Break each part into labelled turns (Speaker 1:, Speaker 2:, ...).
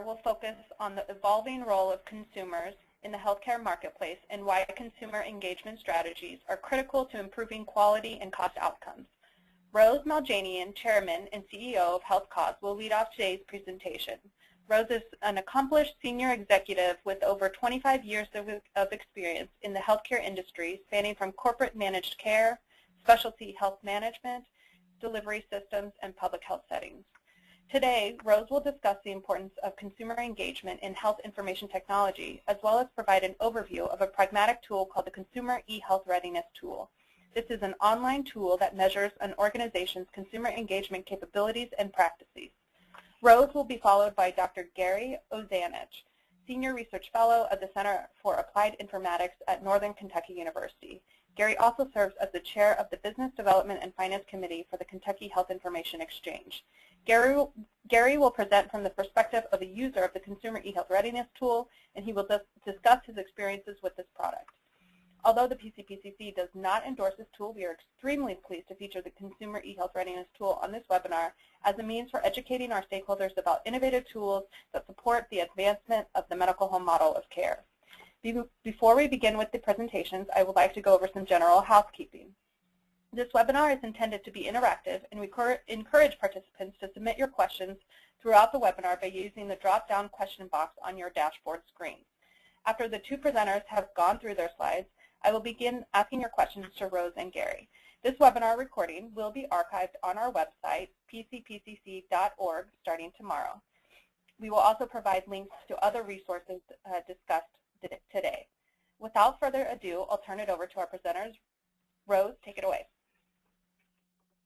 Speaker 1: will focus on the evolving role of consumers in the healthcare marketplace and why consumer engagement strategies are critical to improving quality and cost outcomes. Rose Maljanian, Chairman and CEO of HealthCAWS, will lead off today's presentation. Rose is an accomplished senior executive with over 25 years of experience in the healthcare industry, spanning from corporate managed care, specialty health management, delivery systems, and public health settings. Today, Rose will discuss the importance of consumer engagement in health information technology, as well as provide an overview of a pragmatic tool called the Consumer eHealth Readiness Tool. This is an online tool that measures an organization's consumer engagement capabilities and practices. Rose will be followed by Dr. Gary Ozanich, Senior Research Fellow of the Center for Applied Informatics at Northern Kentucky University. Gary also serves as the Chair of the Business Development and Finance Committee for the Kentucky Health Information Exchange. Gary will present from the perspective of a user of the Consumer eHealth Readiness Tool, and he will discuss his experiences with this product. Although the PCPCC does not endorse this tool, we are extremely pleased to feature the Consumer eHealth Readiness Tool on this webinar as a means for educating our stakeholders about innovative tools that support the advancement of the medical home model of care. Before we begin with the presentations, I would like to go over some general housekeeping. This webinar is intended to be interactive, and we encourage participants to submit your questions throughout the webinar by using the drop-down question box on your dashboard screen. After the two presenters have gone through their slides, I will begin asking your questions to Rose and Gary. This webinar recording will be archived on our website, pcpcc.org, starting tomorrow. We will also provide links to other resources discussed today. Without further ado, I'll turn it over to our presenters. Rose, take it away.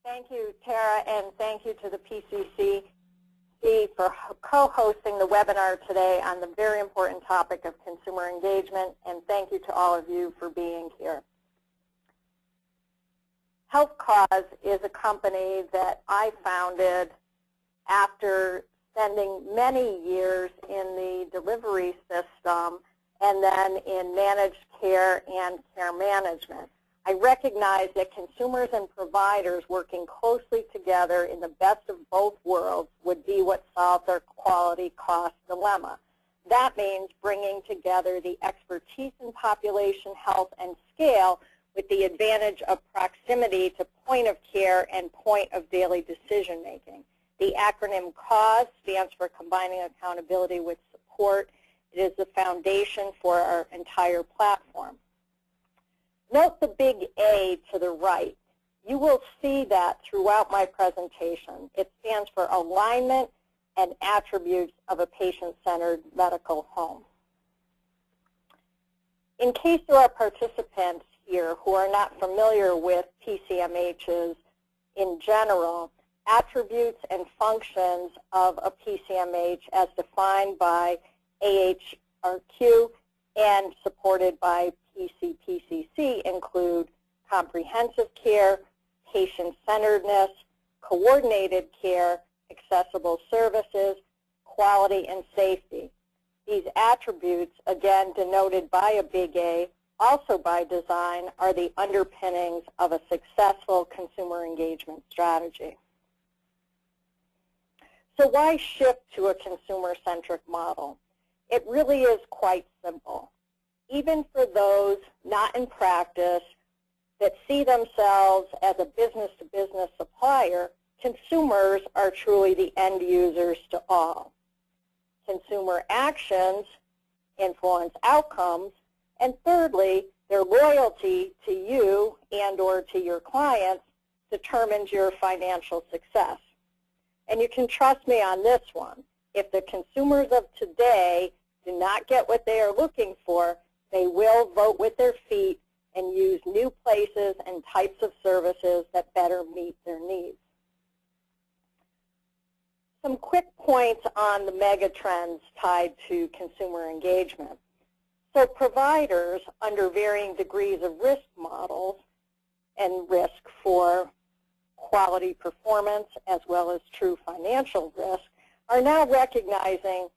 Speaker 2: Thank you, Tara, and thank you to the PCCC for co-hosting the webinar today on the very important topic of consumer engagement, and thank you to all of you for being here. HealthCAWS is a company that I founded after spending many years in the delivery system and then in managed care and care management. I recognize that consumers and providers working closely together in the best of both worlds would be what solves our quality-cost dilemma. That means bringing together the expertise in population health and scale with the advantage of proximity to point of care and point of daily decision making. The acronym CAWS stands for Combining Accountability with Support. It is the foundation for our entire platform. Note the big A to the right. You will see that throughout my presentation. It stands for alignment and attributes of a patient-centered medical home. In case there are participants here who are not familiar with PCMHs in general, attributes and functions of a PCMH as defined by AHRQ and supported by PCPCC include comprehensive care, patient-centeredness, coordinated care, accessible services, quality, and safety. These attributes, again denoted by a big A, also by design, are the underpinnings of a successful consumer engagement strategy. So why shift to a consumer-centric model? It really is quite simple. Even for those not in practice that see themselves as a business-to-business supplier, consumers are truly the end users to all. Consumer actions influence outcomes, and thirdly, their loyalty to you and or to your clients determines your financial success. And you can trust me on this one. If the consumers of today do not get what they are looking for, they will vote with their feet and use new places and types of services that better meet their needs. Some quick points on the mega trends tied to consumer engagement. So providers, under varying degrees of risk models and risk for quality performance as well as true financial risk, are now recognizing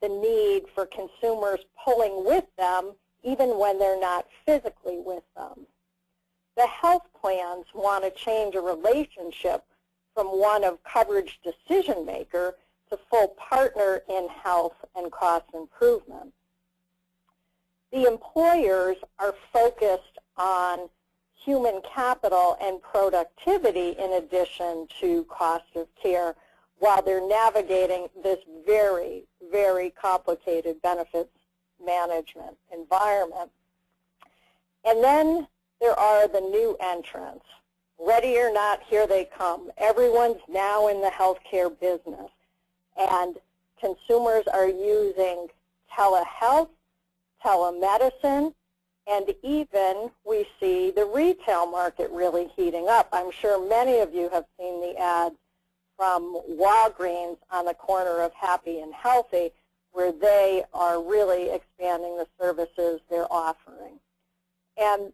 Speaker 2: the need for consumers pulling with them even when they're not physically with them. The health plans want to change a relationship from one of coverage decision maker to full partner in health and cost improvement. The employers are focused on human capital and productivity in addition to cost of care while they're navigating this very, very complicated benefits management environment. And then there are the new entrants. Ready or not, here they come. Everyone's now in the healthcare business, and consumers are using telehealth, telemedicine, and even we see the retail market really heating up. I'm sure many of you have seen the ads from Walgreens on the corner of Happy and Healthy, where they are really expanding the services they're offering. And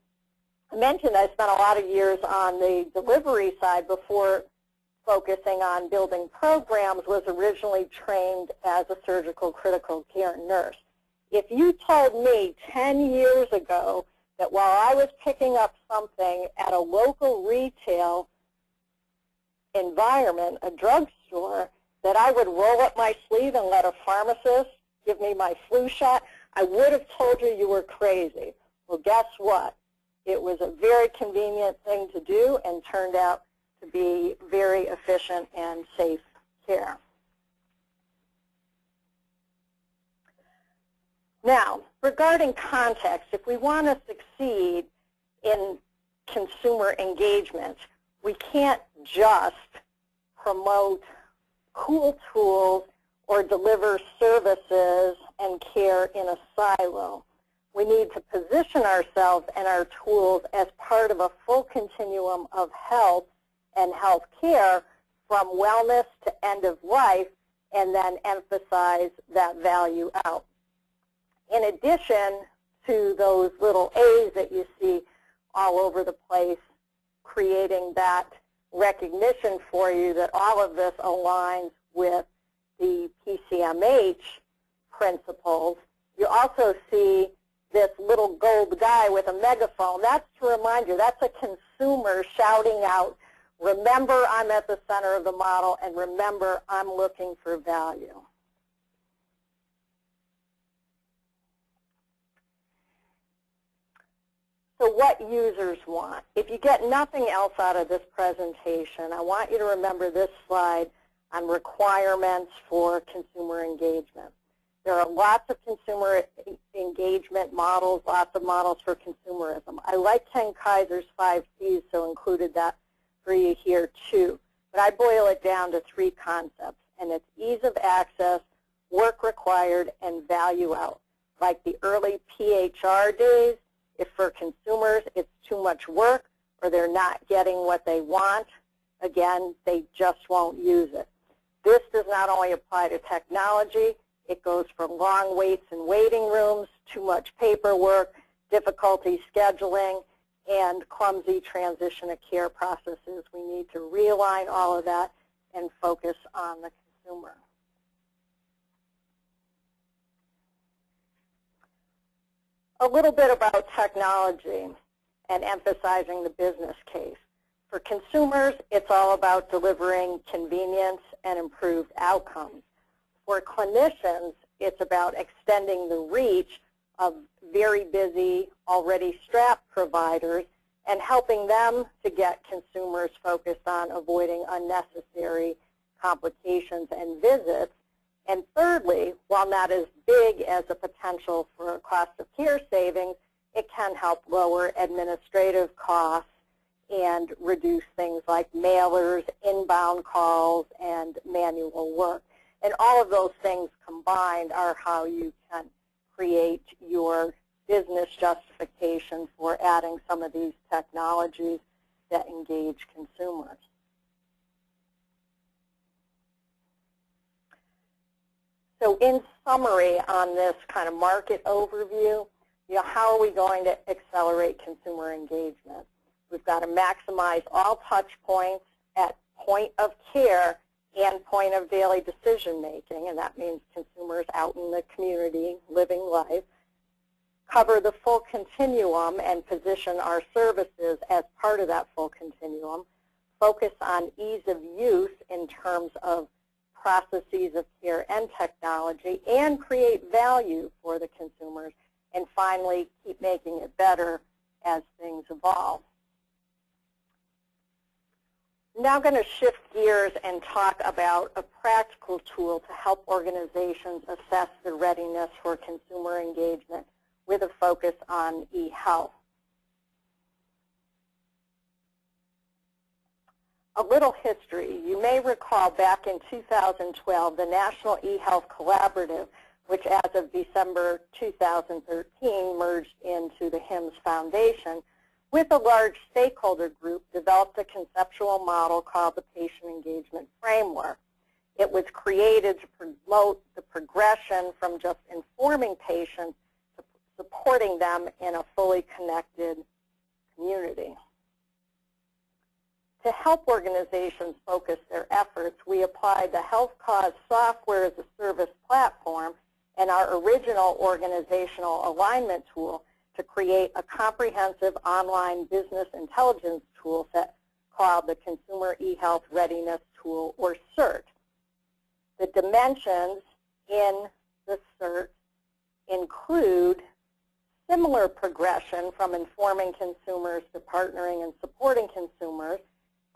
Speaker 2: I mentioned I spent a lot of years on the delivery side before focusing on building programs, was originally trained as a surgical critical care nurse. If you told me 10 years ago that while I was picking up something at a local retail environment, a drugstore, that I would roll up my sleeve and let a pharmacist give me my flu shot, I would have told you you were crazy. Well, guess what? It was a very convenient thing to do and turned out to be very efficient and safe care. Now, regarding context, if we want to succeed in consumer engagement, we can't just promote cool tools or deliver services and care in a silo. We need to position ourselves and our tools as part of a full continuum of health and health care, from wellness to end of life, and then emphasize that value out. In addition to those little A's that you see all over the place, creating that recognition for you that all of this aligns with the PCMH principles, you also see this little gold guy with a megaphone. That's to remind you, that's a consumer shouting out, remember I'm at the center of the model, and remember I'm looking for value. So what users want? If you get nothing else out of this presentation, I want you to remember this slide on requirements for consumer engagement. There are lots of consumer engagement models, lots of models for consumerism. I like Ken Kaiser's 5 C's, so included that for you here too. But I boil it down to 3 concepts, and it's ease of access, work required, and value out. Like the early PHR days, if for consumers it's too much work or they're not getting what they want, again, they just won't use it. This does not only apply to technology, it goes from long waits in waiting rooms, too much paperwork, difficulty scheduling, and clumsy transition of care processes. We need to realign all of that and focus on the consumer. A little bit about technology and emphasizing the business case. For consumers, it's all about delivering convenience and improved outcomes. For clinicians, it's about extending the reach of very busy, already strapped providers and helping them to get consumers focused on avoiding unnecessary complications and visits. And thirdly, while not as big as a potential for cost of care savings, it can help lower administrative costs and reduce things like mailers, inbound calls, and manual work. And all of those things combined are how you can create your business justification for adding some of these technologies that engage consumers. So in summary on this kind of market overview, how are we going to accelerate consumer engagement? We've got to maximize all touch points at point of care and point of daily decision making, and that means consumers out in the community living life. Cover the full continuum and position our services as part of that full continuum. Focus on ease of use in terms of processes of care and technology, and create value for the consumers, and finally keep making it better as things evolve. Now I'm going to shift gears and talk about a practical tool to help organizations assess their readiness for consumer engagement with a focus on eHealth. A little history. You may recall back in 2012, the National eHealth Collaborative, which as of December 2013 merged into the HIMSS Foundation, with a large stakeholder group, developed a conceptual model called the Patient Engagement Framework. It was created to promote the progression from just informing patients to supporting them in a fully connected community. To help organizations focus their efforts, we applied the HealthCAWS software as a service platform and our original organizational alignment tool to create a comprehensive online business intelligence tool set called the Consumer eHealth Readiness Tool, or CeRT. The dimensions in the CeRT include similar progression from informing consumers to partnering and supporting consumers,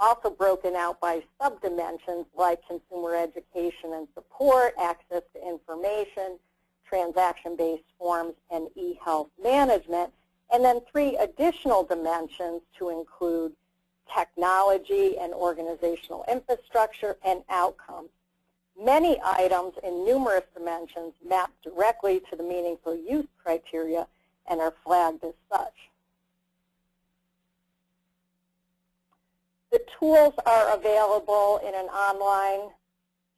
Speaker 2: also broken out by sub-dimensions like consumer education and support, access to information, transaction-based forms, and eHealth management, and then 3 additional dimensions to include technology and organizational infrastructure and outcomes. Many items in numerous dimensions map directly to the meaningful use criteria and are flagged as such. The tools are available in an online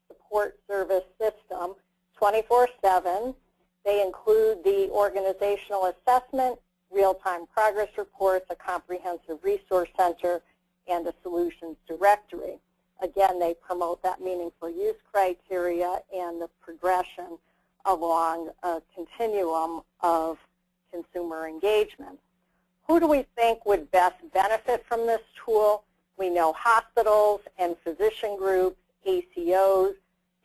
Speaker 2: support service system 24/7. They include the organizational assessment, real-time progress reports, a comprehensive resource center, and a solutions directory. Again, they promote that meaningful use criteria and the progression along a continuum of consumer engagement. Who do we think would best benefit from this tool? We know hospitals and physician groups, ACOs,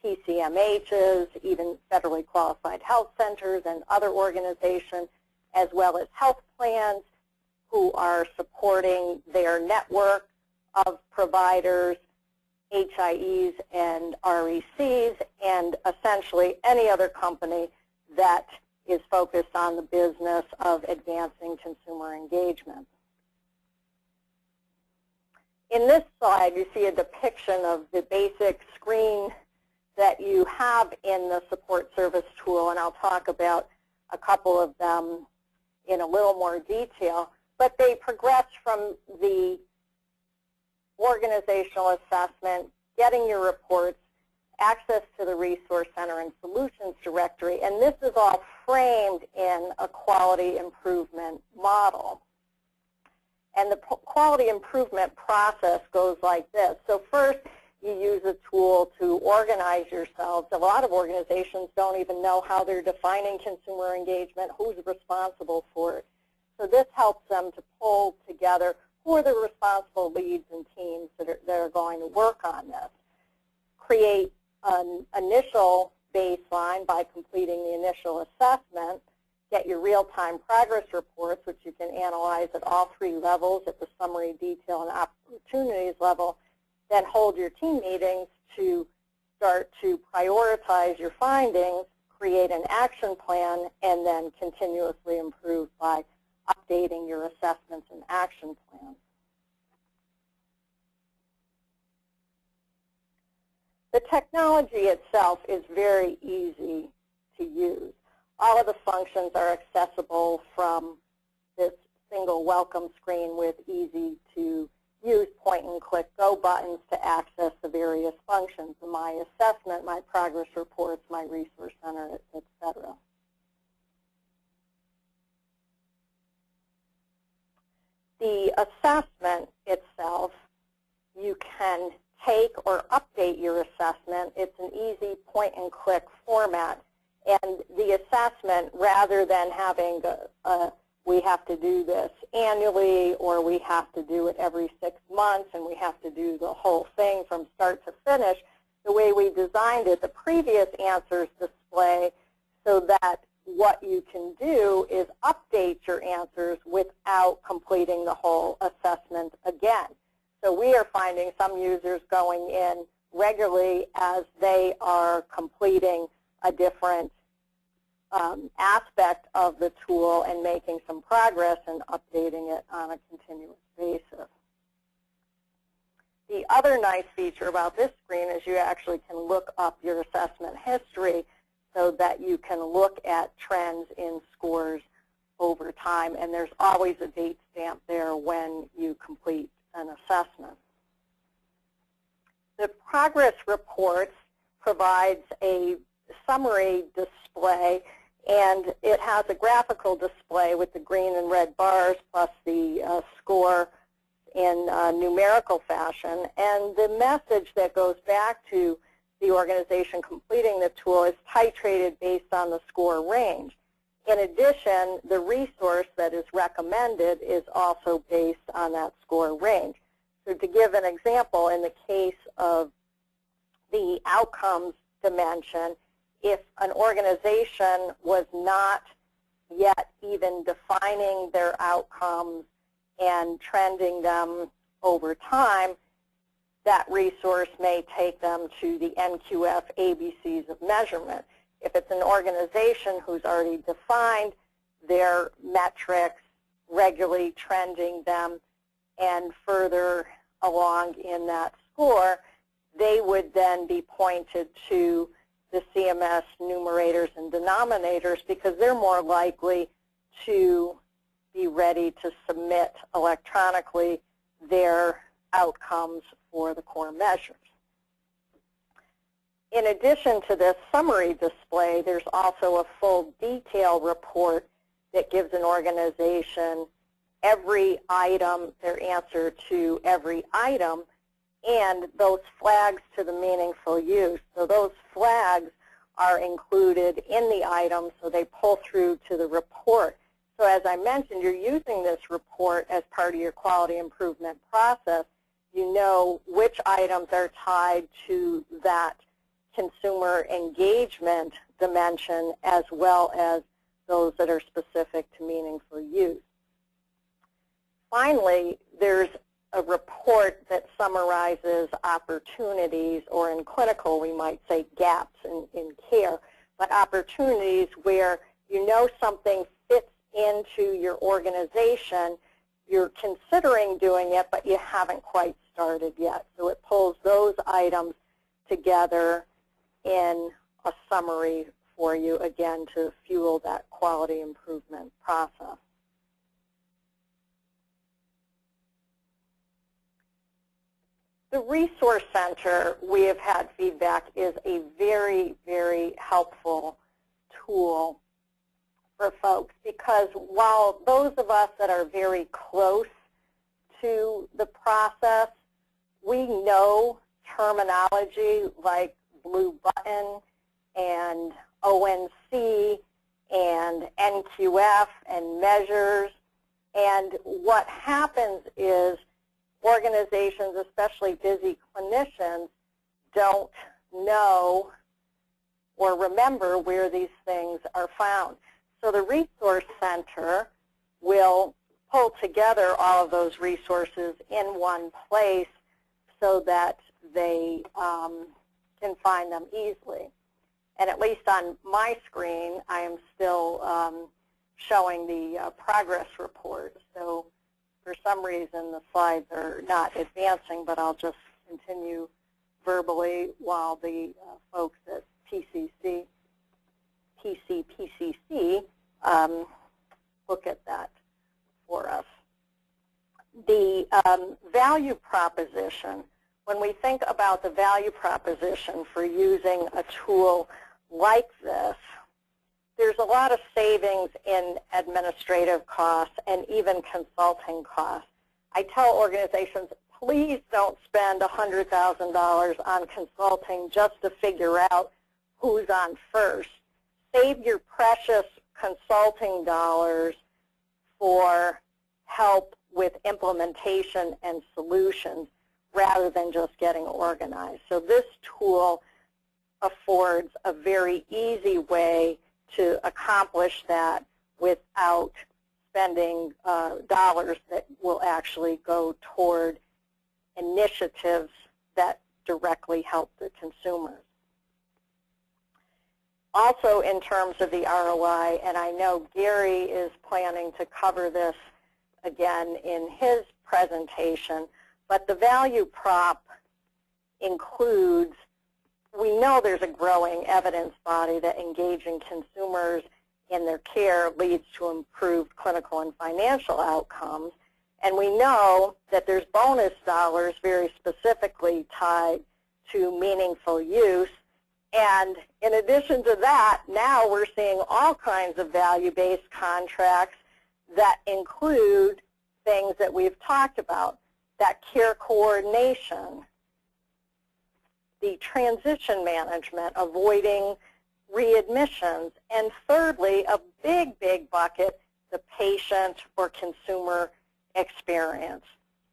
Speaker 2: PCMHs, even federally qualified health centers and other organizations, as well as health plans who are supporting their network of providers, HIEs and RECs, and essentially any other company that is focused on the business of advancing consumer engagement. In this slide, you see a depiction of the basic screen that you have in the support service tool, and I'll talk about a couple of them in a little more detail, but they progress from the organizational assessment, getting your reports, access to the resource center and solutions directory, and this is all framed in a quality improvement model. And the quality improvement process goes like this. So first, you use a tool to organize yourselves. A lot of organizations don't even know how they're defining consumer engagement, who's responsible for it. So this helps them to pull together who are the responsible leads and teams that are going to work on this. Create an initial baseline by completing the initial assessment. Get your real-time progress reports, which you can analyze at all 3 levels, at the summary, detail, and opportunities level. Then hold your team meetings to start to prioritize your findings, create an action plan, and then continuously improve by updating your assessments and action plans. The technology itself is very easy to use. All of the functions are accessible from this single welcome screen with easy-to-use point-and-click go buttons to access the various functions, my assessment, my progress reports, my resource center, etc. The assessment itself, you can take or update your assessment. It's an easy point-and-click format. And the assessment, rather than having we have to do this annually or we have to do it every 6 months and we have to do the whole thing from start to finish, the way we designed it, the previous answers display so that what you can do is update your answers without completing the whole assessment again. So we are finding some users going in regularly as they are completing a different aspect of the tool and making some progress and updating it on a continuous basis. The other nice feature about this screen is you actually can look up your assessment history so that you can look at trends in scores over time, and there's always a date stamp there when you complete an assessment. The progress report provides a summary display, and it has a graphical display with the green and red bars plus the score in numerical fashion. And the message that goes back to the organization completing the tool is titrated based on the score range. In addition, the resource that is recommended is also based on that score range. So to give an example, in the case of the outcomes dimension, if an organization was not yet even defining their outcomes and trending them over time, that resource may take them to the NQF ABCs of measurement. If it's an organization who's already defined their metrics, regularly trending them, and further along in that score, they would then be pointed to the CMS numerators and denominators because they're more likely to be ready to submit electronically their outcomes for the core measures. In addition to this summary display, there's also a full detail report that gives an organization every item, their answer to every item, and those flags to the meaningful use. So those flags are included in the item, so they pull through to the report. So as I mentioned, you're using this report as part of your quality improvement process. You know which items are tied to that consumer engagement dimension as well as those that are specific to meaningful use. Finally, there's a report that summarizes opportunities, or in clinical we might say gaps in care, but opportunities where you know something fits into your organization, you're considering doing it, but you haven't quite started yet. So it pulls those items together in a summary for you, again, to fuel that quality improvement process. The Resource Center, we have had feedback, is a very, very helpful tool for folks because while those of us that are very close to the process, we know terminology like blue button and ONC and NQF and measures, and what happens is organizations, especially busy clinicians, don't know or remember where these things are found. So the Resource Center will pull together all of those resources in one place so that they can find them easily. And at least on my screen, I am still showing the progress report. So for some reason, the slides are not advancing, but I'll just continue verbally while the folks at TCPCC look at that for us. The value proposition, when we think about the value proposition for using a tool like this, there's a lot of savings in administrative costs and even consulting costs. I tell organizations, please don't spend $100,000 on consulting just to figure out who's on first. Save your precious consulting dollars for help with implementation and solutions rather than just getting organized. So this tool affords a very easy way to accomplish that without spending dollars that will actually go toward initiatives that directly help the consumers. Also, in terms of the ROI, and I know Gary is planning to cover this again in his presentation, but the value prop includes, we know there's a growing evidence body that engaging consumers in their care leads to improved clinical and financial outcomes, and we know that there's bonus dollars very specifically tied to meaningful use. And in addition to that, now we're seeing all kinds of value-based contracts that include things that we've talked about, that care coordination, the transition management, avoiding readmissions, and thirdly, a big, big bucket, the patient or consumer experience.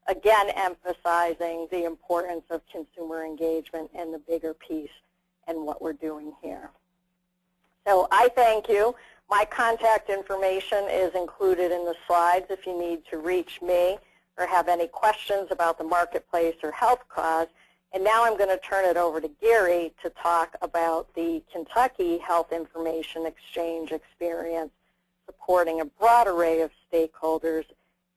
Speaker 2: Again, emphasizing the importance of consumer engagement and the bigger piece and what we're doing here. So I thank you. My contact information is included in the slides if you need to reach me or have any questions about the marketplace or HealthCAWS. And now I'm going to turn it over to Gary to talk about the Kentucky Health Information Exchange experience, supporting a broad array of stakeholders,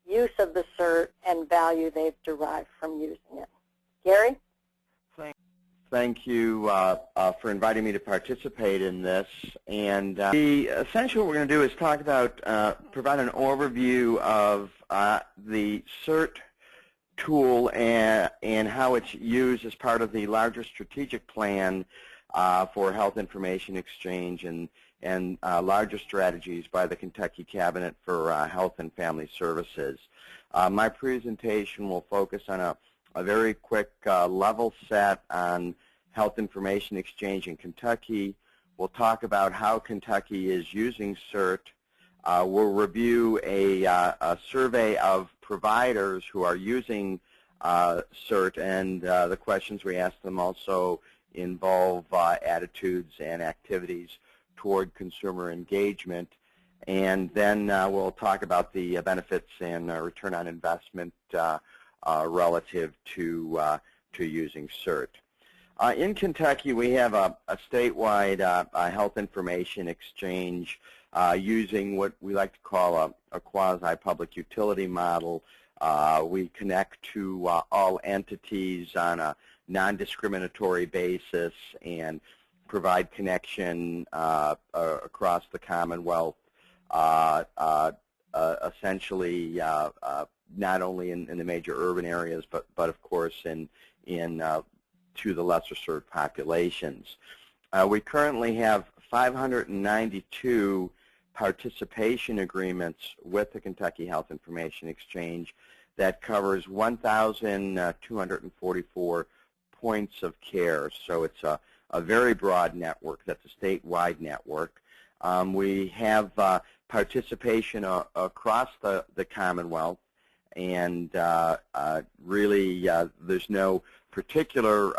Speaker 2: use of the CeRT, and value they've derived from using it. Gary?
Speaker 3: Thank you for inviting me to participate in this. And essentially what we're going to do is talk about, provide an overview of the CeRT tool and how it's used as part of the larger strategic plan for health information exchange and larger strategies by the Kentucky Cabinet for Health and Family Services. My presentation will focus on a very quick level set on health information exchange in Kentucky. We'll talk about how Kentucky is using CeRT. We'll review a survey of providers who are using CeRT, and the questions we ask them also involve attitudes and activities toward consumer engagement. And then we'll talk about the benefits and return on investment relative to using CeRT. In Kentucky, we have a statewide health information exchange using what we like to call a quasi-public utility model. We connect to all entities on a non-discriminatory basis and provide connection across the Commonwealth, essentially not only in the major urban areas, but of course to the lesser served populations. We currently have 592 participation agreements with the Kentucky Health Information Exchange that covers 1,244 points of care. So it's a very broad network. That's a statewide network. We have participation across the Commonwealth, and really there's no particular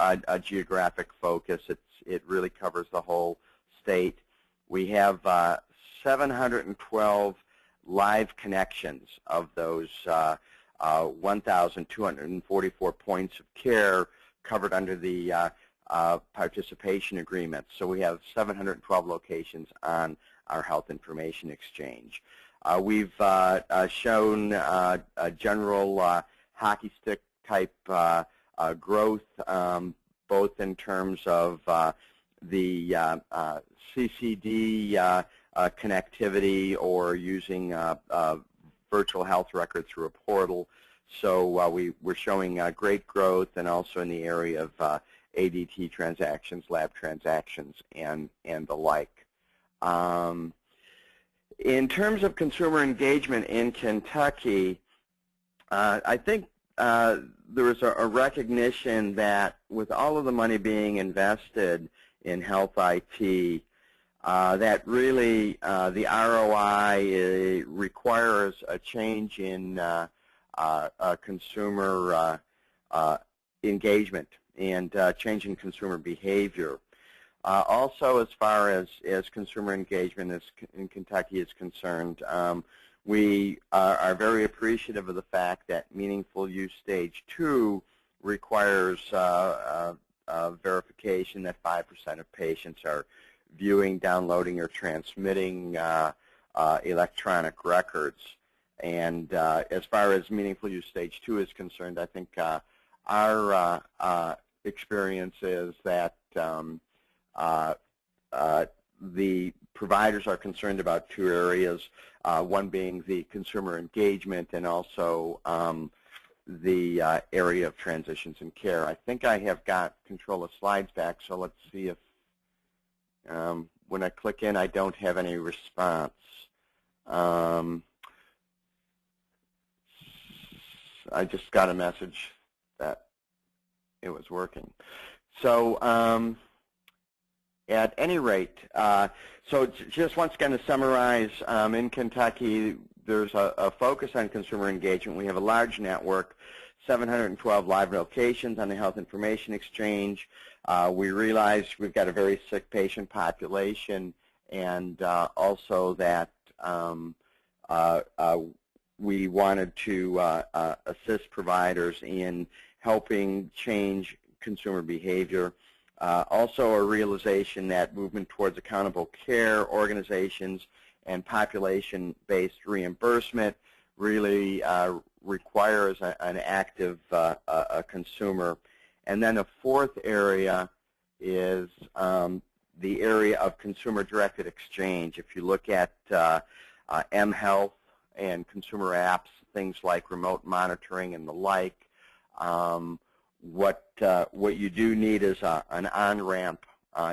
Speaker 3: geographic focus. It really covers the whole state. We have 712 live connections of those 1,244 points of care covered under the participation agreement. So we have 712 locations on our health information exchange. We've shown a general hockey stick type growth, both in terms of the CCD connectivity or using virtual health record through a portal. So we're showing great growth, and also in the area of ADT transactions, lab transactions, and the like. In terms of consumer engagement in Kentucky, I think there is a recognition that with all of the money being invested in health IT, that really the ROI requires a change in consumer engagement and changing consumer behavior. Also, as far as consumer engagement in Kentucky is concerned, we are very appreciative of the fact that meaningful use stage 2 requires verification that 5% of patients are viewing, downloading, or transmitting electronic records. And as far as meaningful use stage 2 is concerned, I think our experience is that the providers are concerned about 2 areas, one being the consumer engagement and also the area of transitions in care. I think I have got control of slides back, so let's see if when I click in I don't have any response. I just got a message that it was working. So at any rate, so just once again to summarize, in Kentucky there's a focus on consumer engagement. We have a large network, 712 live locations on the Health Information Exchange. We realize we've got a very sick patient population, and also that we wanted to assist providers in helping change consumer behavior. Also a realization that movement towards accountable care organizations and population-based reimbursement really requires an active consumer. And then a fourth area is the area of consumer-directed exchange. If you look at eHealth and consumer apps, things like remote monitoring and the like, what you do need is an on-ramp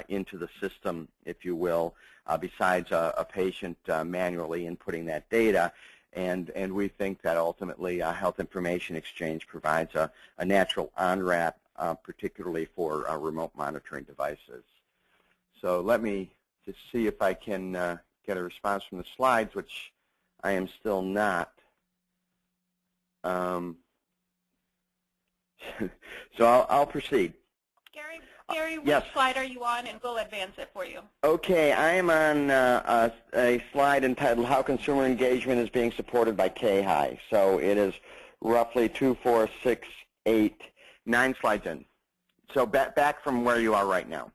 Speaker 3: into the system, if you will, besides a patient manually inputting that data. And we think that ultimately Health Information Exchange provides a natural on-ramp, particularly for remote monitoring devices. So let me just see if I can get a response from the slides, which I am still not. So I'll proceed.
Speaker 1: Gary, which
Speaker 3: yes.
Speaker 1: slide are you on, and we'll advance it for you.
Speaker 3: Okay, I am on a slide entitled How Consumer Engagement is Being Supported by KHIE. So it is roughly 2, 4, 6, 8, 9 slides in. So back from where you are right now.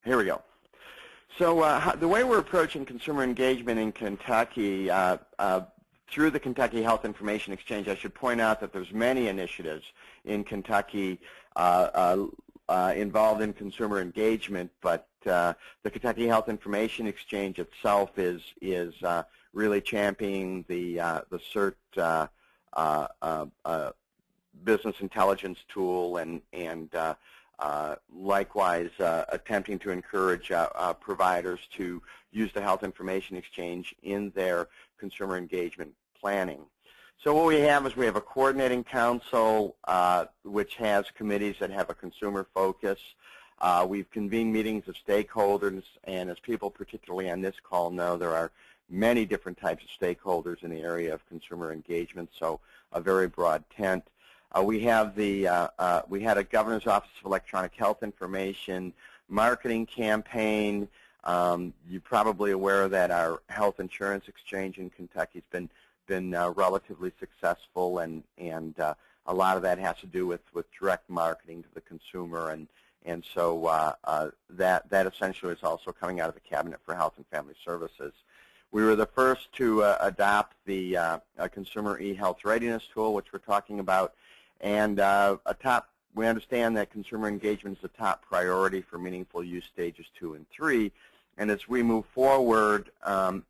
Speaker 3: Here we go. So the way we're approaching consumer engagement in Kentucky, through the Kentucky Health Information Exchange, I should point out that there's many initiatives in Kentucky involved in consumer engagement, but the Kentucky Health Information Exchange itself is really championing the CeRT business intelligence tool and likewise attempting to encourage providers to use the Health Information Exchange in their consumer engagement planning. So what we have is we have a coordinating council which has committees that have a consumer focus. We've convened meetings of stakeholders, and as people particularly on this call know, there are many different types of stakeholders in the area of consumer engagement, so a very broad tent. We had a Governor's Office of Electronic Health Information marketing campaign. You're probably aware that our health insurance exchange in Kentucky has been relatively successful, and a lot of that has to do with direct marketing to the consumer, and so that essentially is also coming out of the Cabinet for Health and Family Services. We were the first to adopt the Consumer eHealth Readiness Tool, which we're talking about. And we understand that consumer engagement is a top priority for meaningful use stages 2 and 3. And as we move forward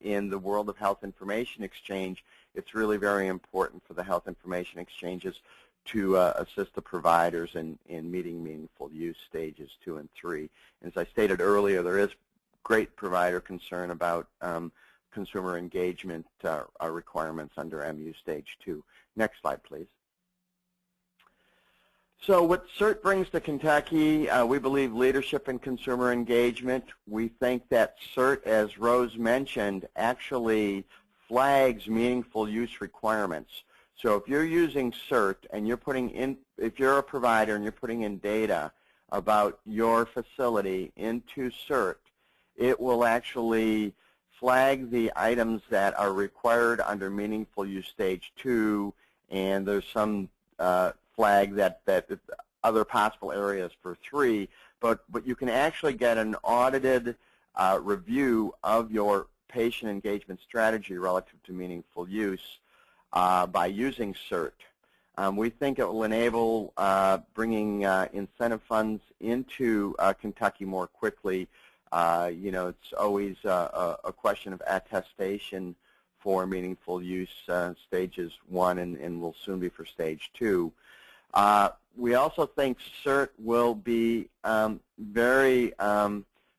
Speaker 3: in the world of Health Information Exchange, it's really very important for the Health Information Exchanges to assist the providers in meeting meaningful use stages 2 and 3. And as I stated earlier, there is great provider concern about consumer engagement requirements under MU Stage 2. Next slide, please. So what CeRT brings to Kentucky, we believe leadership and consumer engagement. We think that CeRT, as Rose mentioned, actually flags meaningful use requirements. So if you're using CeRT and you're putting in, if you're a provider and you're putting in data about your facility into CeRT, it will actually flag the items that are required under meaningful use stage 2, and there's some flag that other possible areas for 3, but you can actually get an audited review of your patient engagement strategy relative to meaningful use by using CeRT. We think it will enable bringing incentive funds into Kentucky more quickly. You know, it's always a question of attestation for meaningful use stages 1 and will soon be for stage 2. We also think CeRT will be very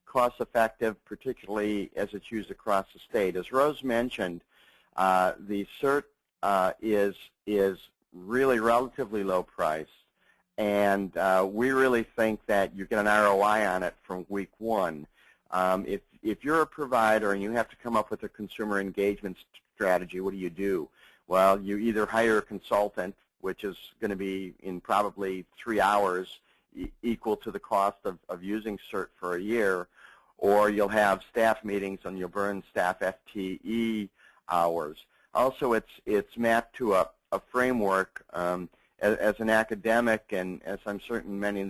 Speaker 3: cost-effective, particularly as it's used across the state. As Rose mentioned, the CeRT is really relatively low priced, and we really think that you get an ROI on it from week 1. If you're a provider and you have to come up with a consumer engagement strategy, what do? Well, you either hire a consultant, which is going to be in probably 3 hours, equal to the cost of using CeRT for a year, or you'll have staff meetings and you'll burn staff FTE hours. Also, it's mapped to a framework. As an academic, and as I'm certain many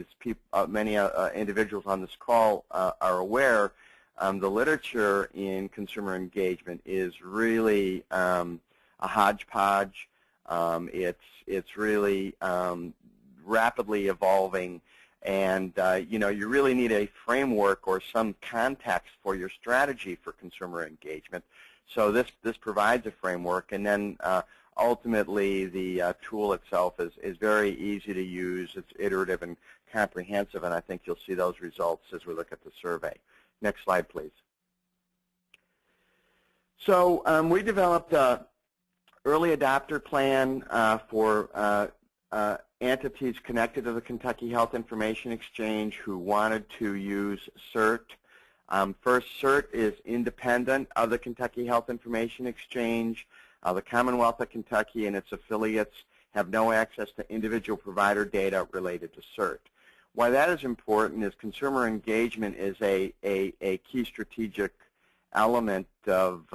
Speaker 3: individuals on this call are aware, the literature in consumer engagement is really a hodgepodge. It's really rapidly evolving, and you know, you really need a framework or some context for your strategy for consumer engagement. So this provides a framework, and then ultimately the tool itself is very easy to use. It's iterative and comprehensive, and I think you'll see those results as we look at the survey. Next slide, please. So we developed an early adopter plan for entities connected to the Kentucky Health Information Exchange who wanted to use CeRT. First, CeRT is independent of the Kentucky Health Information Exchange. The Commonwealth of Kentucky and its affiliates have no access to individual provider data related to CeRT. Why that is important is consumer engagement is a key strategic element of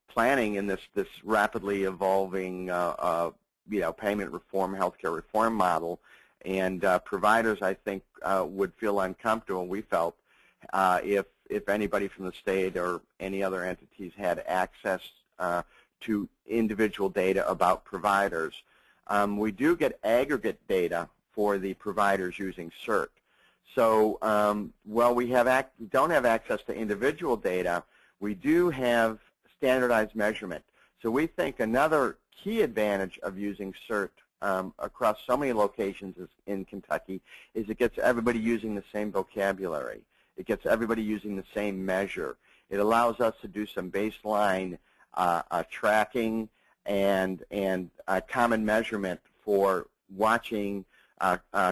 Speaker 3: planning in this rapidly evolving payment reform, healthcare reform model. And providers, I think, would feel uncomfortable, we felt, if anybody from the state or any other entities had access to individual data about providers. We do get aggregate data for the providers using CeRT. So while we don't have access to individual data, we do have standardized measurement. So we think another key advantage of using CeRT across so many locations in Kentucky is it gets everybody using the same vocabulary. It gets everybody using the same measure. It allows us to do some baseline tracking and common measurement for watching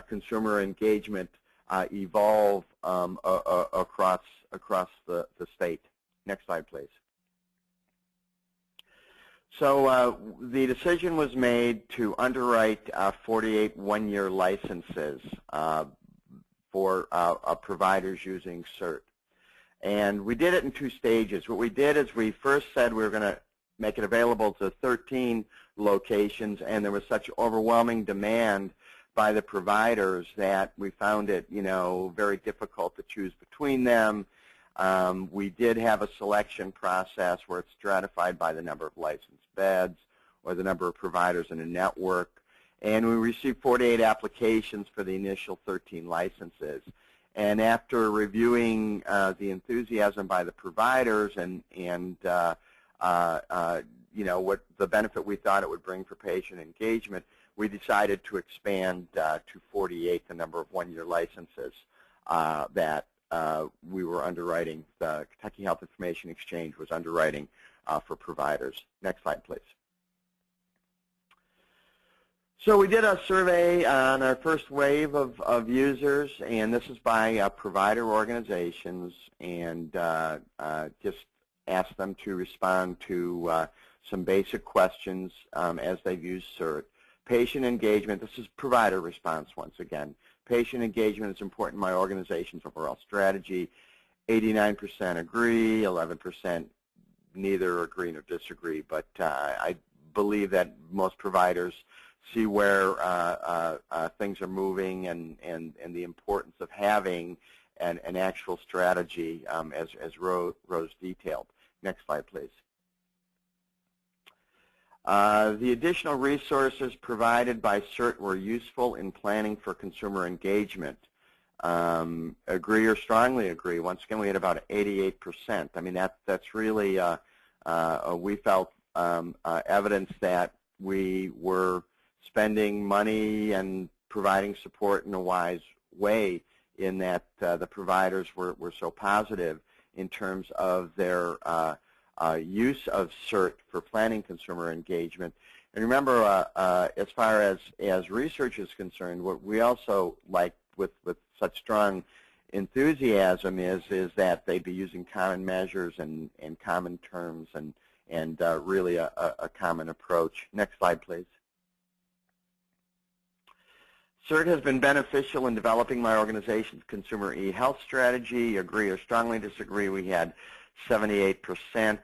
Speaker 3: consumer engagement evolve across the state. Next slide, please. So the decision was made to underwrite 48 one-year licenses for providers using CeRT. And we did it in 2 stages. What we did is we first said we were going to make it available to 13 locations, and there was such overwhelming demand by the providers that we found it, very difficult to choose between them. We did have a selection process where it's stratified by the number of licensed beds or the number of providers in a network. And we received 48 applications for the initial 13 licenses. And after reviewing the enthusiasm by the providers and what the benefit we thought it would bring for patient engagement, we decided to expand to 48 the number of one-year licenses that we were underwriting. The Kentucky Health Information Exchange was underwriting for providers. Next slide, please. So we did a survey on our first wave of users, and this is by provider organizations, and just asked them to respond to some basic questions as they've used CeRT. Patient engagement, this is provider response once again. Patient engagement is important in my organization's overall strategy. 89% agree, 11% neither agree nor disagree, but I believe that most providers see where things are moving and the importance of having an actual strategy as Rose detailed. Next slide, please. The additional resources provided by CeRT were useful in planning for consumer engagement. Agree or strongly agree. Once again, we had about 88%. I mean, that's really, we felt evidence that we were spending money and providing support in a wise way, in that the providers were so positive in terms of their use of CeRT for planning consumer engagement. And remember, as far as research is concerned, what we also like with such strong enthusiasm is that they'd be using common measures and common terms and really a common approach. Next slide, please. CeRT has been beneficial in developing my organization's consumer e-health strategy. Agree or strongly disagree, we had 78%.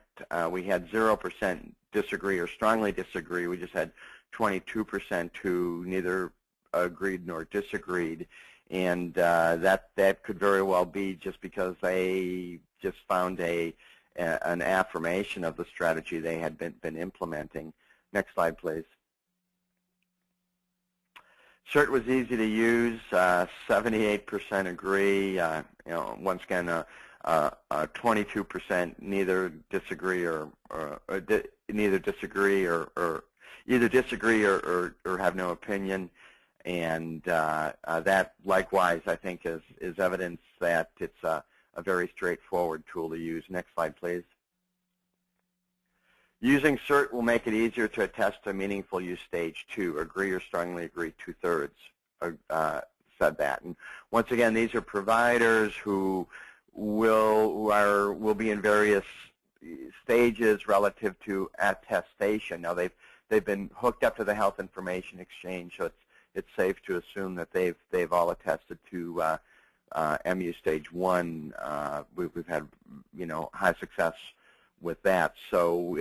Speaker 3: We had 0% disagree or strongly disagree. We just had 22% who neither agreed nor disagreed. And that could very well be just because they just found an affirmation of the strategy they had been implementing. Next slide, please. CeRT was easy to use. 78% agree. Once again, 22% neither disagree or either disagree or have no opinion. And that likewise, I think, is evidence that it's a very straightforward tool to use. Next slide, please. Using CeRT will make it easier to attest to meaningful use stage 2. Agree or strongly agree, 2/3 said that. And once again, these are providers who will be in various stages relative to attestation. Now they've been hooked up to the Health Information Exchange, so it's safe to assume that they've all attested to MU stage 1. We've had high success with that. So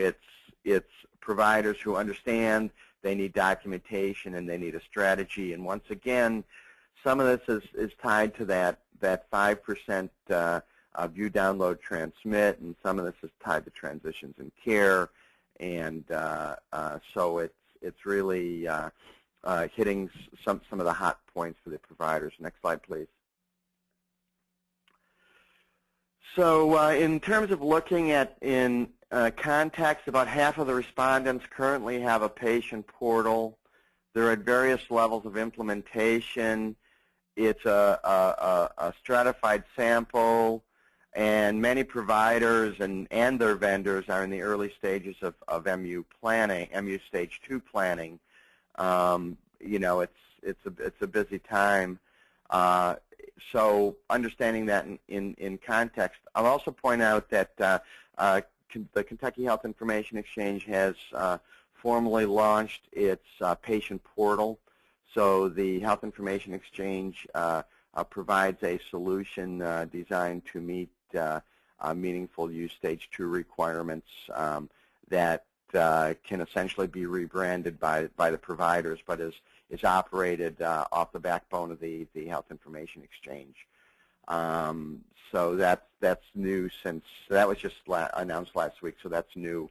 Speaker 3: it's providers who understand they need documentation and they need a strategy. And once again, some of this is tied to that 5% view, download, transmit, and some of this is tied to transitions in care. And so it's really hitting some of the hot points for the providers. Next slide, please. So in terms of looking at context, about half of the respondents currently have a patient portal. They're at various levels of implementation. It's a stratified sample, and many providers and their vendors are in the early stages of MU planning, MU stage 2 planning. It's a busy time. So understanding that in context, I'll also point out that the Kentucky Health Information Exchange has formally launched its patient portal. So the Health Information Exchange provides a solution designed to meet meaningful use stage 2 requirements that can essentially be rebranded by the providers, but is operated off the backbone of the Health Information Exchange. So that's new since that was just announced last week. So that's new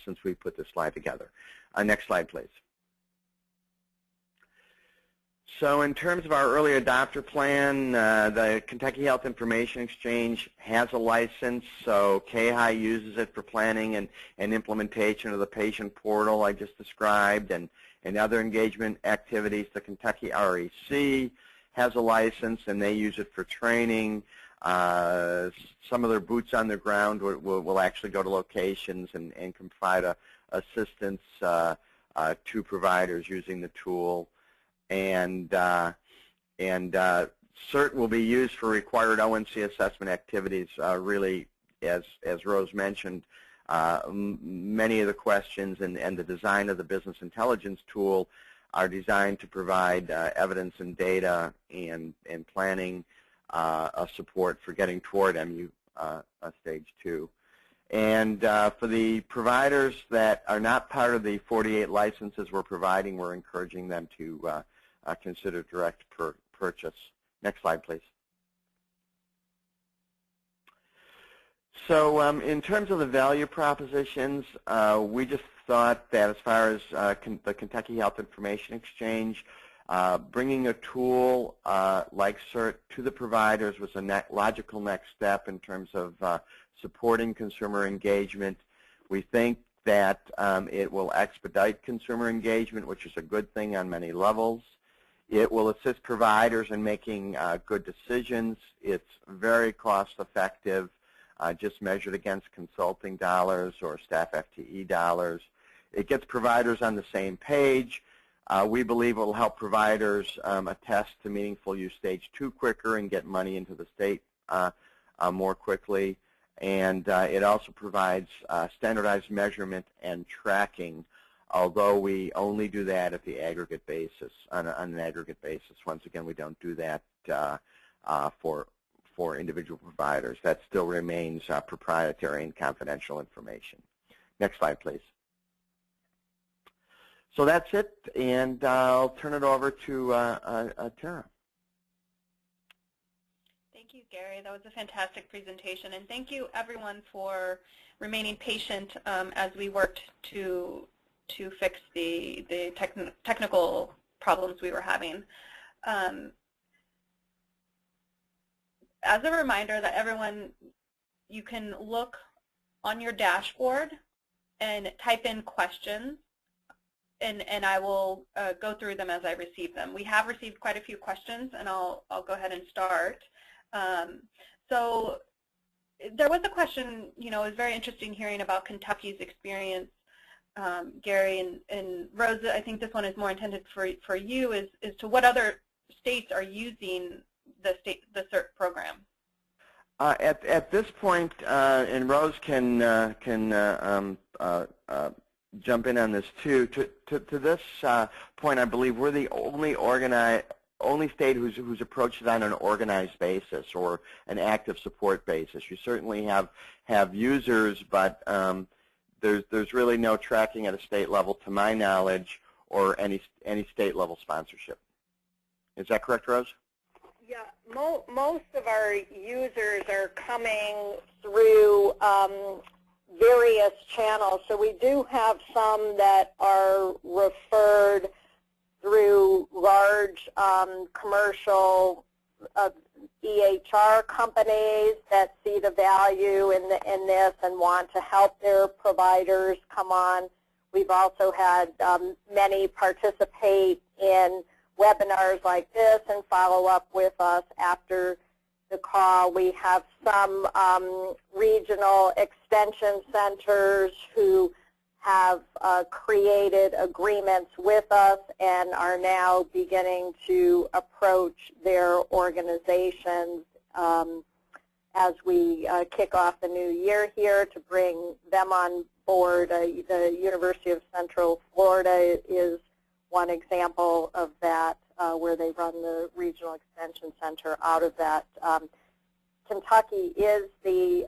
Speaker 3: since we put this slide together. Next slide, please. So in terms of our early adopter plan, the Kentucky Health Information Exchange has a license, so KHIE uses it for planning and implementation of the patient portal I just described and other engagement activities. The Kentucky REC has a license, and they use it for training. Some of their boots on the ground will actually go to locations and can provide assistance to providers using the tool, and CeRT will be used for required ONC assessment activities. Really, as Rose mentioned, many of the questions and the design of the business intelligence tool are designed to provide evidence and data and planning support for getting toward MU Stage 2. And for the providers that are not part of the 48 licenses we're providing, we're encouraging them to consider direct purchase. Next slide, please. So in terms of the value propositions, we just thought that as far as the Kentucky Health Information Exchange, bringing a tool like CeRT to the providers was a logical next step in terms of supporting consumer engagement. We think that it will expedite consumer engagement, which is a good thing on many levels. It will assist providers in making good decisions. It's very cost-effective, just measured against consulting dollars or staff FTE dollars. It gets providers on the same page. We believe it will help providers attest to meaningful use stage 2 quicker and get money into the state more quickly. And it also provides standardized measurement and tracking, although we only do that at the aggregate basis, on an aggregate basis. Once again, we don't do that for individual providers. That still remains proprietary and confidential information. Next slide, please. So that's it, and I'll turn it over to Tara.
Speaker 1: Thank you, Gary. That was a fantastic presentation, and thank you, everyone, for remaining patient as we worked to fix the technical problems we were having. As a reminder that everyone, you can look on your dashboard and type in questions, and I will go through them as I receive them. We have received quite a few questions, and I'll go ahead and start. So there was a question, it was very interesting hearing about Kentucky's experience, Gary, and Rosa, I think this one is more intended for you, is to what other states are using the CeRT program?
Speaker 3: At this point, and Rose can jump in on this too. To this point, I believe we're the only state who's approached it on an organized basis or an active support basis. You certainly have users, but there's really no tracking at a state level, to my knowledge, or any state level sponsorship. Is that correct, Rose?
Speaker 2: Yeah, most of our users are coming through various channels. So we do have some that are referred through large commercial EHR companies that see the value in this and want to help their providers come on. We've also had many participate in webinars like this and follow up with us after the call. We have some regional extension centers who have created agreements with us and are now beginning to approach their organizations as we kick off the new year here to bring them on board. The University of Central Florida is one example of that, where they run the regional extension center out of that. Kentucky is the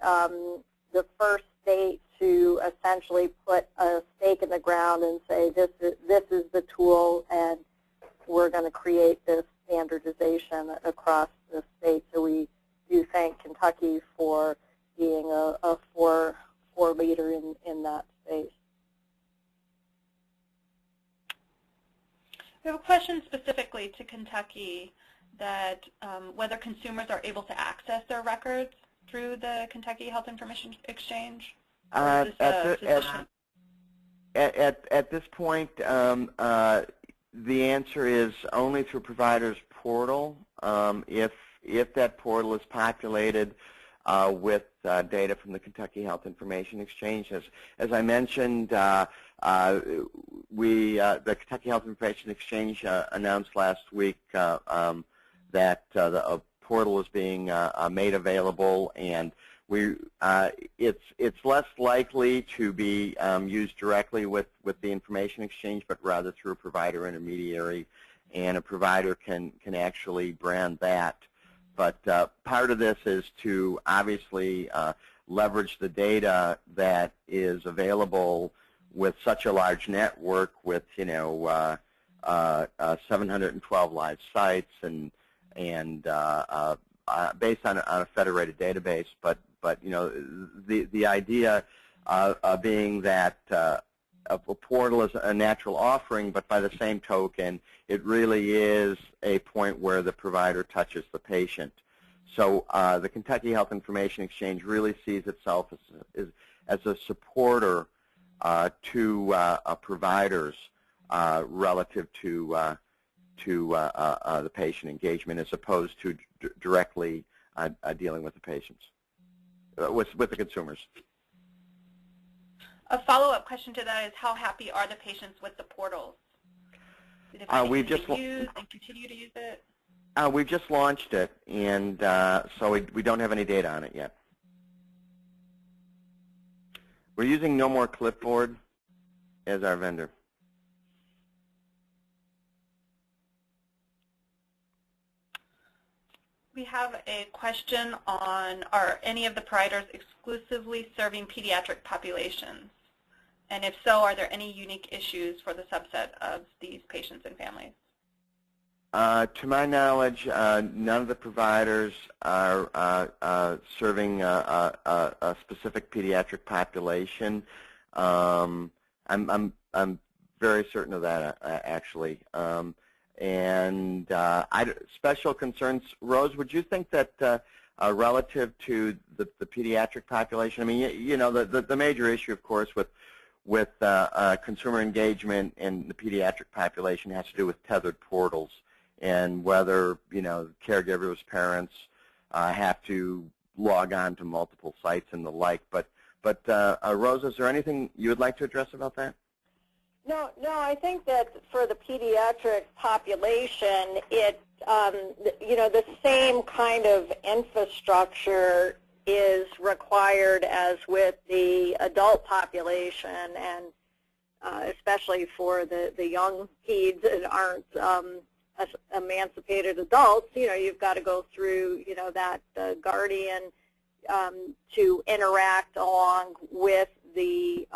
Speaker 2: first state to essentially put a stake in the ground and say this is the tool, and we're going to create this standardization across the state. So we do thank Kentucky for being a fore leader in that space.
Speaker 1: We have a question specifically to Kentucky that whether consumers are able to access their records through the Kentucky Health Information Exchange.
Speaker 3: At this point, the answer is only through provider's portal. If that portal is populated, with data from the Kentucky Health Information Exchange. As I mentioned, the Kentucky Health Information Exchange announced last week that a portal is being made available, and it's less likely to be used directly with the information exchange, but rather through a provider intermediary, and a provider can actually brand that. But part of this is to obviously leverage the data that is available with such a large network, with 712 live sites and based on a federated database. But the idea being that a portal is a natural offering, but by the same token, it really is a point where the provider touches the patient. So the Kentucky Health Information Exchange really sees itself as a supporter to providers relative to the patient engagement, as opposed to directly dealing with the patients, with the consumers.
Speaker 1: A follow-up question to that is, how happy are the patients with the portals?
Speaker 3: We've just
Speaker 1: use and continue to use it?
Speaker 3: We've just launched it, and so we don't have any data on it yet. We're using No More Clipboard as our vendor.
Speaker 1: We have a question on, are any of the providers exclusively serving pediatric populations? And if so, are there any unique issues for the subset of these patients and families?
Speaker 3: To my knowledge, none of the providers are serving a specific pediatric population. I'm very certain of that, actually. And special concerns, Rose, would you think that relative to the pediatric population, I mean, the major issue, of course, with consumer engagement in the pediatric population has to do with tethered portals, and whether caregivers, parents have to log on to multiple sites and the like. But Rose, is there anything you would like to address about that?
Speaker 2: No, I think that for the pediatric population, the same kind of infrastructure is required as with the adult population, and especially for the young peds that aren't emancipated adults. You've got to go through that guardian to interact along with the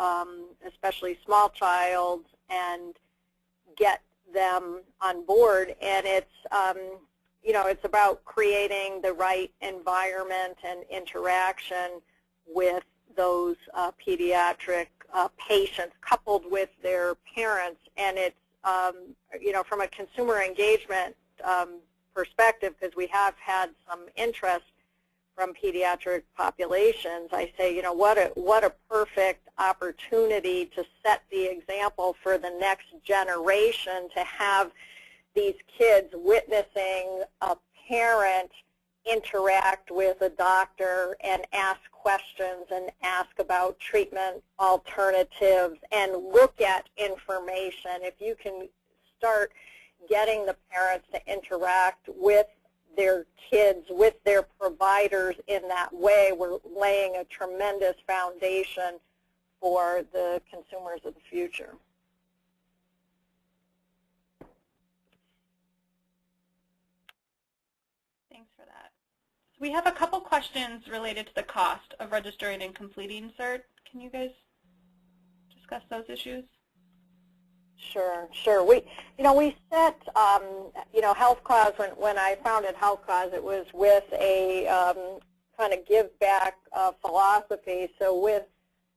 Speaker 2: especially small child and get them on board, and it's it's about creating the right environment and interaction with those pediatric patients, coupled with their parents. And it's from a consumer engagement perspective, because we have had some interest from pediatric populations, I say, what a perfect opportunity to set the example for the next generation, to have these kids witnessing a parent interact with a doctor and ask questions and ask about treatment alternatives and look at information. If you can start getting the parents to interact with their kids, with their providers in that way, we're laying a tremendous foundation for the consumers of the future.
Speaker 1: Thanks for that. So we have a couple questions related to the cost of registering and completing CeRT. Can you guys discuss those issues?
Speaker 2: Sure. We set, HealthCAWS, when I founded HealthCAWS, it was with a kind of give back philosophy. So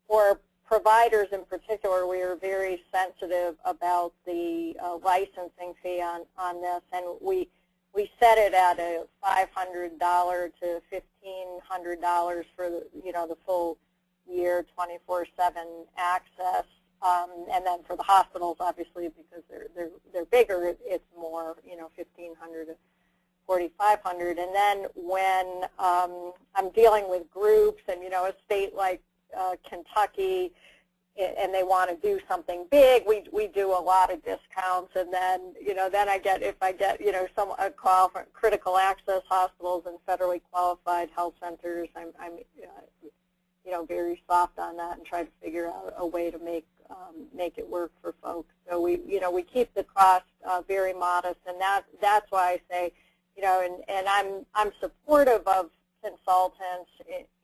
Speaker 2: for providers in particular, we were very sensitive about the licensing fee on this, and we set it at a $500 to $1,500 for the full year 24/7 access. And then for the hospitals, obviously, because they're bigger, it's more, $1,500 4,500. And then when I'm dealing with groups and, a state like Kentucky, and they want to do something big, we do a lot of discounts. And then, then if I get, a call from critical access hospitals and federally qualified health centers, I'm very soft on that and try to figure out a way to make it work for folks. So we keep the cost very modest, and that's why I say, and I'm supportive of consultants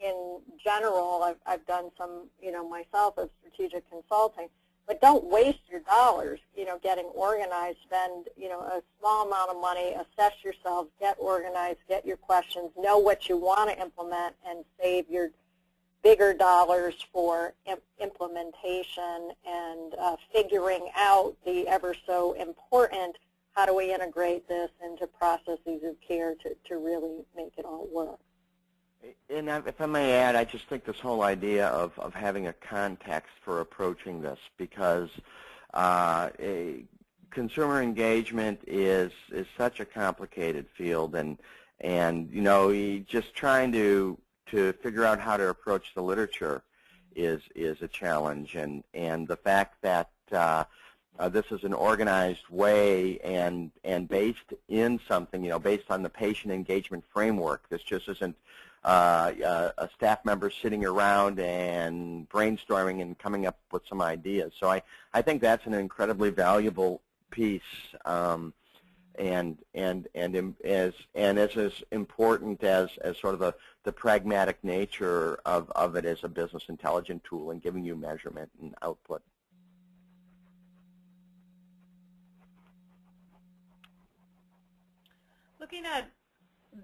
Speaker 2: in general. I've done some, myself as strategic consulting, but don't waste your dollars, getting organized. Spend, a small amount of money, assess yourselves, get organized, get your questions, know what you want to implement, and save your bigger dollars for implementation and figuring out the ever so important, how do we integrate this into processes of care to really make it all work.
Speaker 3: And if I may add, I just think this whole idea of having a context for approaching this, because consumer engagement is such a complicated field, and just trying to figure out how to approach the literature is a challenge, and the fact that this is an organized way and based in something, based on the patient engagement framework. This just isn't a staff member sitting around and brainstorming and coming up with some ideas. So I think that's an incredibly valuable piece, and as important as sort of the pragmatic nature of it as a business intelligence tool and giving you measurement and output.
Speaker 1: Looking at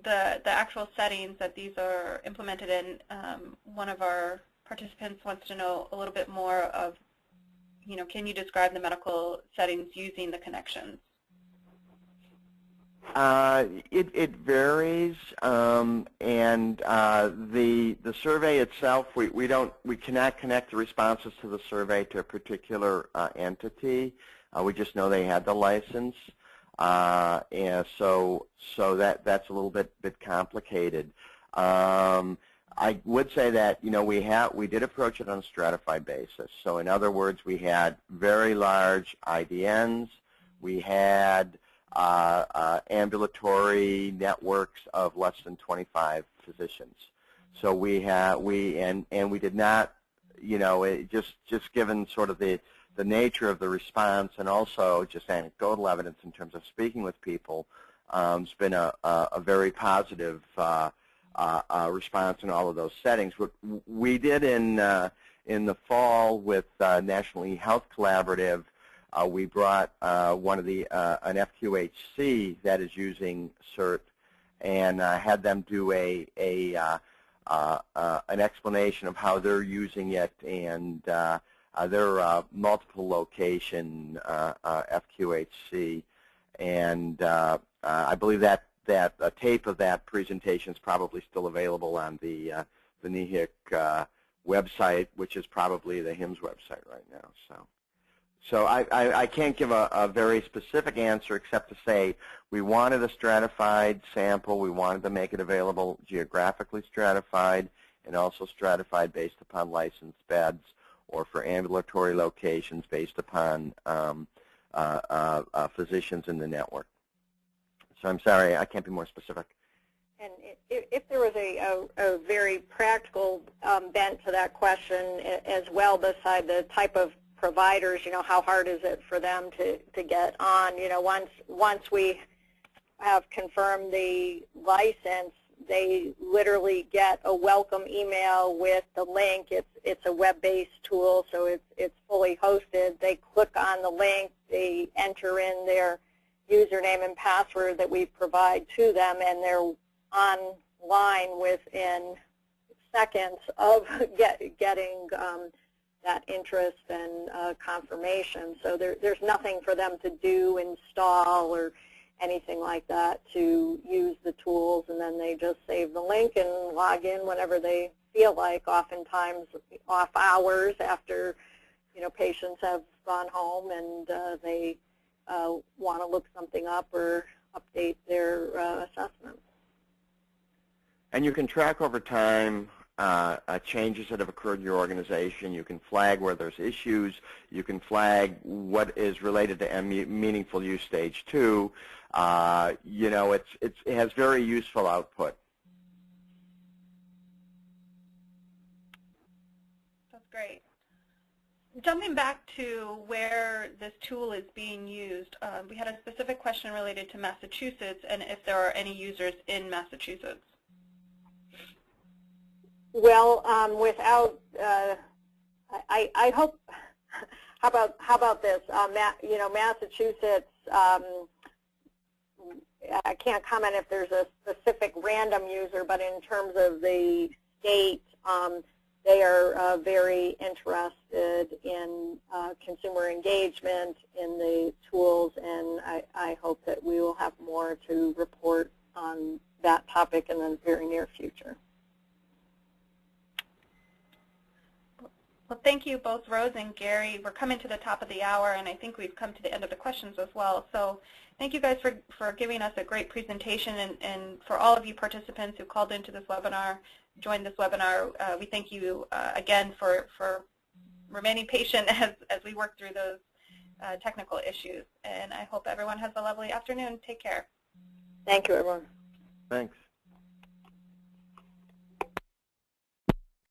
Speaker 1: the actual settings that these are implemented in, one of our participants wants to know a little bit more of, can you describe the medical settings using the connections?
Speaker 3: It varies, and the survey itself, we cannot connect the responses to the survey to a particular entity. We just know they had the license, and so that's a little bit complicated. I would say that we did approach it on a stratified basis. So in other words, we had very large IDNs. We had ambulatory networks of less than 25 physicians. So we did not, just given sort of the nature of the response, and also just anecdotal evidence in terms of speaking with people, it's been a very positive response in all of those settings. What we did in the fall with National eHealth Collaborative, we brought one of an FQHC that is using CeRT, and had them do an explanation of how they're using it, and their multiple location FQHC, and I believe that a tape of that presentation is probably still available on the NEHIC website, which is probably the HIMSS website right now. So I can't give a very specific answer except to say we wanted a stratified sample. We wanted to make it available geographically stratified, and also stratified based upon licensed beds, or for ambulatory locations based upon physicians in the network. So I'm sorry, I can't be more specific.
Speaker 2: And if there was a very practical bent to that question as well, beside the type of providers, how hard is it for them to get on? Once we have confirmed the license, they literally get a welcome email with the link. It's a web-based tool, so it's fully hosted. They click on the link, they enter in their username and password that we provide to them, and they're online within seconds of getting that interest and confirmation. So there's nothing for them to do, install, or anything like that to use the tools, and then they just save the link and log in whenever they feel like, oftentimes off hours after patients have gone home and they want to look something up or update their assessments.
Speaker 3: And you can track over time changes that have occurred in your organization. You can flag where there's issues. You can flag what is related to meaningful use stage 2. You know, it has very useful output.
Speaker 1: That's great. Jumping back to where this tool is being used, we had a specific question related to Massachusetts and if there are any users in Massachusetts.
Speaker 2: Well, without, I hope. How about this? You know, Massachusetts. I can't comment if there's a specific random user, but in terms of the state, they are very interested in consumer engagement in the tools, and I hope that we will have more to report on that topic in the very near future.
Speaker 1: Well, thank you both, Rose and Gary. We're coming to the top of the hour, and I think we've come to the end of the questions as well. So thank you guys for giving us a great presentation, and for all of you participants who called into this webinar, joined this webinar. We thank you again for remaining patient as we work through those technical issues. And I hope everyone has a lovely afternoon. Take care.
Speaker 2: Thank you, everyone.
Speaker 3: Thanks.